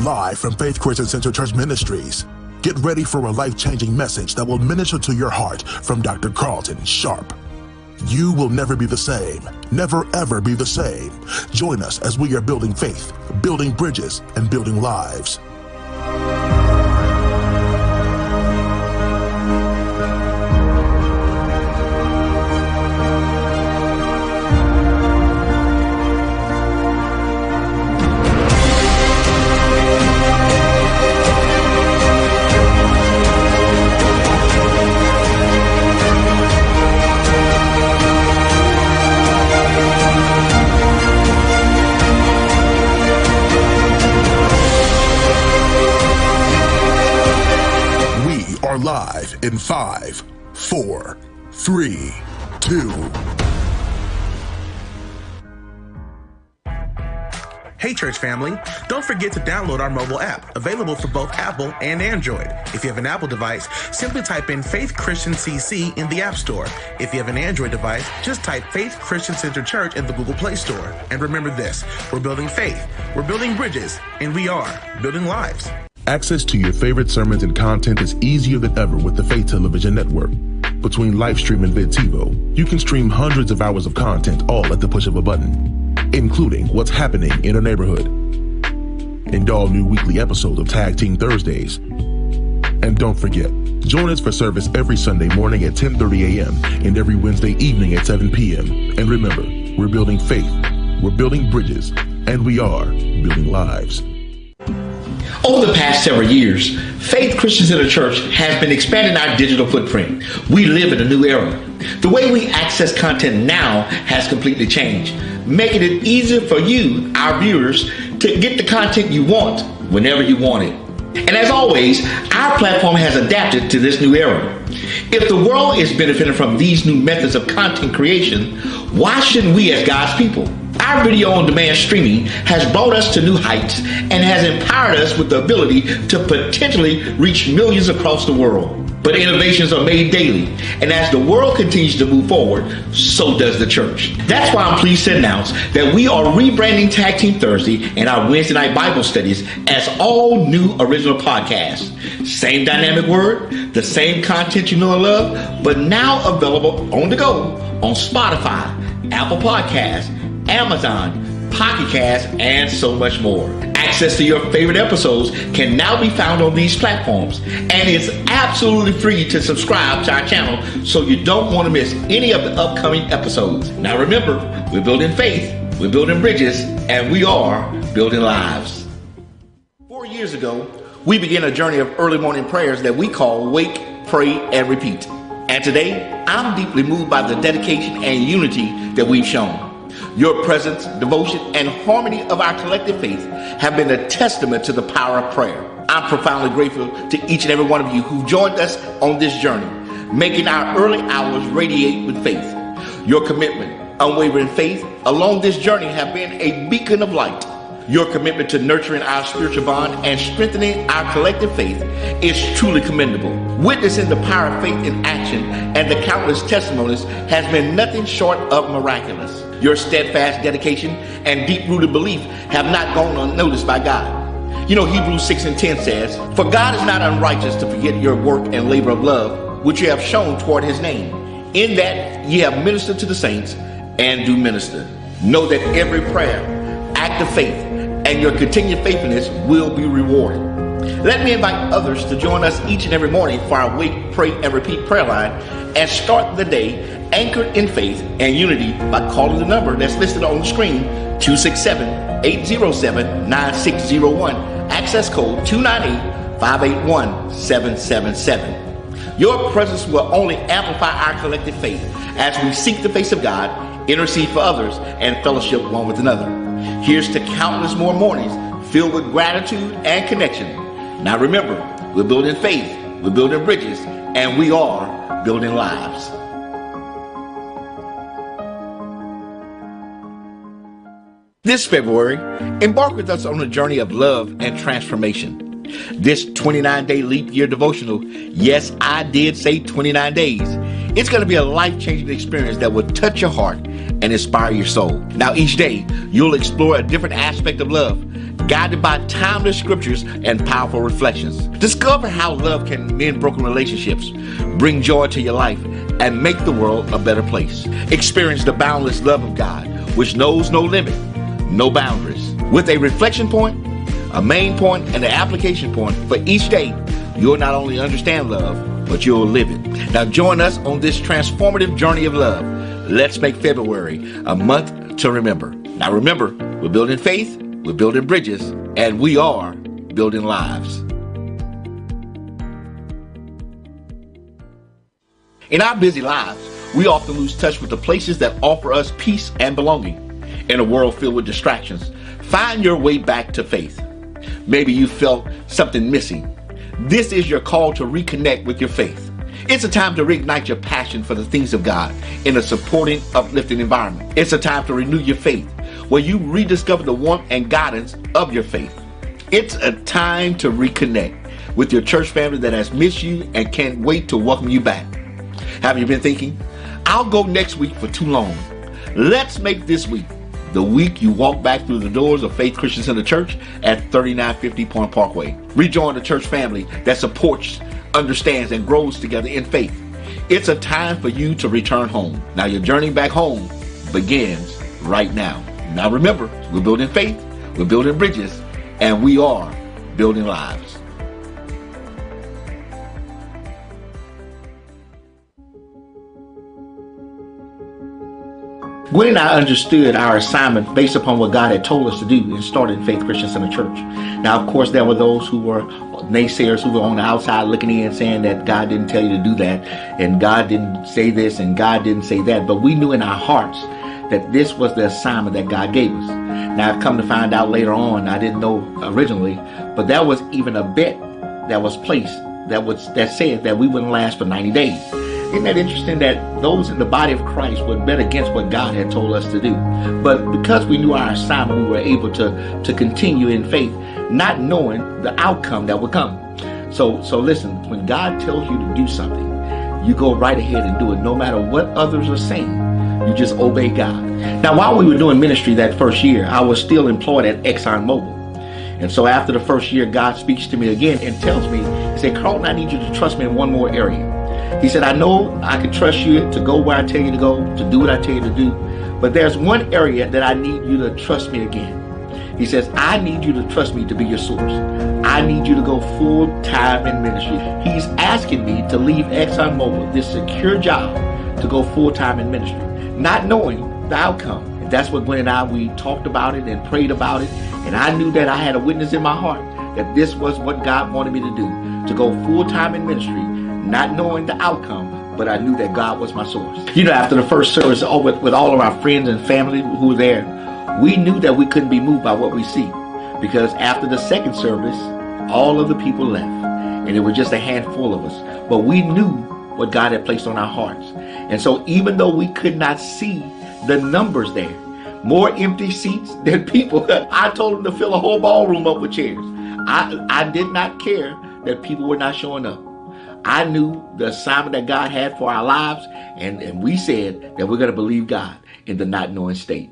Live from Faith Christian Center Church Ministries. Get ready for a life-changing message that will minister to your heart from Dr. Carlton Sharp. You will never be the same, never ever be the same. Join us as we are building faith, building bridges, and building lives. Live in 5, 4, 3, 2. Hey church family, don't forget to download our mobile app, available for both Apple and Android. If you have an Apple device, simply type in Faith Christian CC in the App Store. If you have an Android device, just type Faith Christian Center Church in the Google Play Store. And remember this, we're building faith, we're building bridges, and we are building lives. Access to your favorite sermons and content is easier than ever with the Faith Television Network. Between Livestream and VidTivo, you can stream hundreds of hours of content all at the push of a button, including what's happening in a neighborhood, and all new weekly episodes of Tag Team Thursdays. And don't forget, join us for service every Sunday morning at 10:30 a.m. and every Wednesday evening at 7 p.m. And remember, we're building faith, we're building bridges, and we are building lives. Over the past several years, Faith Christian Center Church has been expanding our digital footprint. We live in a new era. The way we access content now has completely changed, making it easier for you, our viewers, to get the content you want whenever you want it. And as always, our platform has adapted to this new era. If the world is benefiting from these new methods of content creation, why shouldn't we as God's people? Our video on demand streaming has brought us to new heights and has empowered us with the ability to potentially reach millions across the world. But innovations are made daily, and as the world continues to move forward, so does the church. That's why I'm pleased to announce that we are rebranding Tag Team Thursday and our Wednesday night Bible studies as all new original podcasts. Same dynamic word, the same content you know and love, but now available on the go on Spotify, Apple Podcasts, Amazon, Pocket Cast, and so much more. Access to your favorite episodes can now be found on these platforms, and it's absolutely free to subscribe to our channel so you don't want to miss any of the upcoming episodes. Now remember, we're building faith, we're building bridges, and we are building lives. 4 years ago, we began a journey of early morning prayers that we call Wake, Pray, and Repeat. And today, I'm deeply moved by the dedication and unity that we've shown. Your presence, devotion, and harmony of our collective faith have been a testament to the power of prayer. I'm profoundly grateful to each and every one of you who joined us on this journey, making our early hours radiate with faith. Your commitment, unwavering faith along this journey have been a beacon of light. Your commitment to nurturing our spiritual bond and strengthening our collective faith is truly commendable. Witnessing the power of faith in action and the countless testimonies has been nothing short of miraculous. Your steadfast dedication and deep-rooted belief have not gone unnoticed by God. You know, Hebrews 6:10 says, "For God is not unrighteous to forget your work and labor of love, which you have shown toward his name, in that ye have ministered to the saints and do minister." Know that every prayer, act of faith, and your continued faithfulness will be rewarded. Let me invite others to join us each and every morning for our Wake, Pray, and Repeat prayer line and start the day anchored in faith and unity by calling the number that's listed on the screen, 267-807-9601, access code 298-581-777. Your presence will only amplify our collective faith as we seek the face of God, intercede for others, and fellowship one with another. Here's to countless more mornings filled with gratitude and connection. Now remember, we're building faith, we're building bridges, and we are building lives. This February, embark with us on a journey of love and transformation. This 29-day leap year devotional, yes, I did say 29 days. It's going to be a life-changing experience that will touch your heart and inspire your soul. Now, each day, you'll explore a different aspect of love, guided by timeless scriptures and powerful reflections. Discover how love can mend broken relationships, bring joy to your life, and make the world a better place. Experience the boundless love of God, which knows no limit, no boundaries. With a reflection point, a main point, and an application point for each day, you'll not only understand love, but you'll live it. Now join us on this transformative journey of love. Let's make February a month to remember. Now remember, we're building faith, we're building bridges, and we are building lives. In our busy lives, we often lose touch with the places that offer us peace and belonging. In a world filled with distractions, find your way back to faith. Maybe you felt something missing. This is your call to reconnect with your faith. It's a time to reignite your passion for the things of God in a supporting, uplifting environment. It's a time to renew your faith, where you rediscover the warmth and guidance of your faith. It's a time to reconnect with your church family that has missed you and can't wait to welcome you back. Have you been thinking, I'll go next week for too long? Let's make this week the week you walk back through the doors of Faith Christian Center Church at 3950 Point Parkway. Rejoin the church family that supports, understands, and grows together in faith. It's a time for you to return home. Now your journey back home begins right now. Now remember, we're building faith, we're building bridges, and we are building lives. Gwen and I understood our assignment based upon what God had told us to do in starting Faith Christian Center Church. Now, of course, there were those who were naysayers who were on the outside looking in saying that God didn't tell you to do that, and God didn't say this, and God didn't say that. But we knew in our hearts that this was the assignment that God gave us. Now, I've come to find out later on, I didn't know originally, but there was even a bet that was placed that said that we wouldn't last for 90 days. Isn't that interesting that those in the body of Christ would bet against what God had told us to do? But because we knew our assignment, we were able to continue in faith, not knowing the outcome that would come. So listen, when God tells you to do something, you go right ahead and do it, no matter what others are saying. You just obey God. Now, while we were doing ministry that first year, I was still employed at ExxonMobil. And so after the first year, God speaks to me again and tells me, he said, Carlton, I need you to trust me in one more area. He said, I know I can trust you to go where I tell you to go, to do what I tell you to do, but there's one area that I need you to trust me again. He says, I need you to trust me to be your source. I need you to go full time in ministry. He's asking me to leave ExxonMobil, this secure job, to go full time in ministry, not knowing the outcome. And that's what Gwen and I, we talked about it and prayed about it. And I knew that I had a witness in my heart that this was what God wanted me to do, to go full time in ministry, not knowing the outcome, but I knew that God was my source. You know, after the first service, with all of our friends and family who were there, we knew that we couldn't be moved by what we see, because after the second service, all of the people left, and it was just a handful of us. But we knew what God had placed on our hearts. And so even though we could not see the numbers there, more empty seats than people, I told them to fill a whole ballroom up with chairs. I did not care that people were not showing up. I knew the assignment that God had for our lives, and we said that we're going to believe God in the not knowing state.